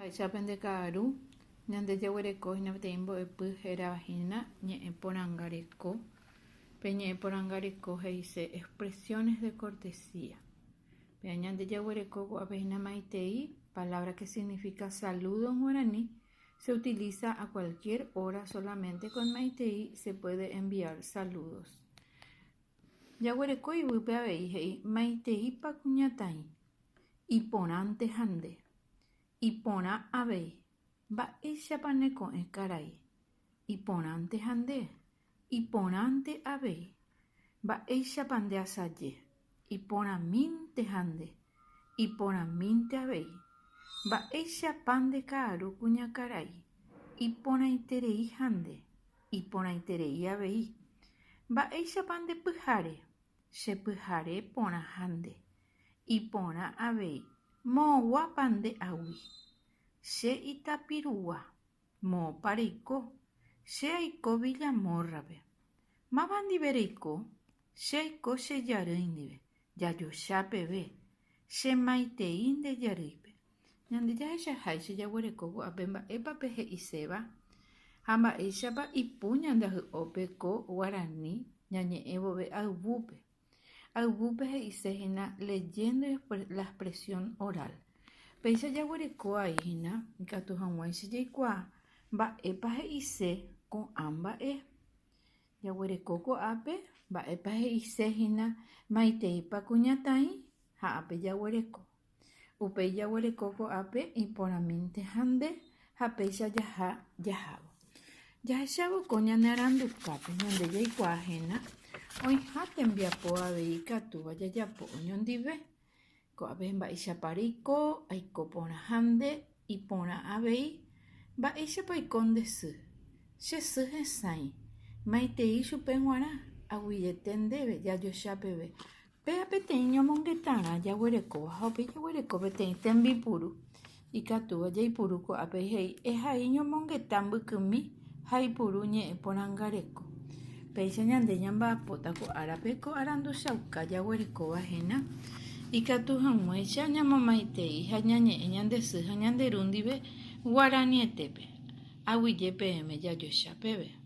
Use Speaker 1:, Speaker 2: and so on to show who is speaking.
Speaker 1: Aichápente ka'aru ñandejaguerekohína peteĩ mbo'epy heravahína ñe'ẽporãngareko. Pe ñe'ẽporãngareko he'ise expresiones de cortesía. Pe ñandejaguereko ko'ápehína maitei, palabra que significa saludo en guaraní, se utiliza a cualquier hora, solamente con maitei se puede enviar saludos. Jaguereko yvýpe avei he'i maiteipa kuñataĩ, iporãnte hande. Iporã avei, mba'éichapa neko'ẽ karai. Iporãnte hande, iporãnte avei, mba'éichapa ndeasaje. Iporãmínte hande, iporãmínte avei, mba'éichapa nde ka'aru kuñakarai. Iporãiterei hande, iporãiterei avei, mba'éichapa ndepyháre. Chepyhare porã hande, iporã avei, moõguapa nde'águi. Che itapirua, moõpa reiko. Che aiko Villamorrape. Máva ndive reiko? Che aiko che jarýi ndive, jajocha peve. Che maitei nde jarýipe. Ñande jahechahái che jaguereko ko'ápe mba'épape he'iséva ha mba'éichapa ipu ñandeahy'ópe ko Guarani ñañe'ẽ vove ayvúpe. Ayvúpe he'iséhína leyendo la expresión oral. Péicha jaguereko'aíhína ikatu hag̃uáicha jaikuaa mba'épa he'ise ko'ã mba'e. Jaguereko ko'ápe mba'épa he'iséhína maiteipa kuñataĩ ha ápe jaguereko. Upéi jaguereko ko'ápe iporãmínte hande ha péicha jahávo. Jahechavoko ñane arandukápe ñande jaikuaahéna oĩha tembiapo avei ikatúva jajapo oñondive. Ko'ápe mba'éichapa reiko, aiko porã hande, iporã avei, mba'éichapa oiko nde sy. Che sy hesãi, maitei chupe g̃uarã, aguyete ndéve, jajocha peve. Péva peteĩ ñomongetãrã jaguerekóva ha upéi jaguereko peteĩ tembipuru ikatúva jaipuru ko'ápe he'i ehai ñomongetã mbykymi ha ipuru ñe'ẽporãngareko. Péicha ñande ñamba'apóta ko árape ko aranduchauka jaguerekovahéna ikatu hag̃uáicha ñamomaitei ha ñañe'ẽ ñande sy ha ñande ru ndive Guaranietépe. Aguyje peẽme jajocha peve.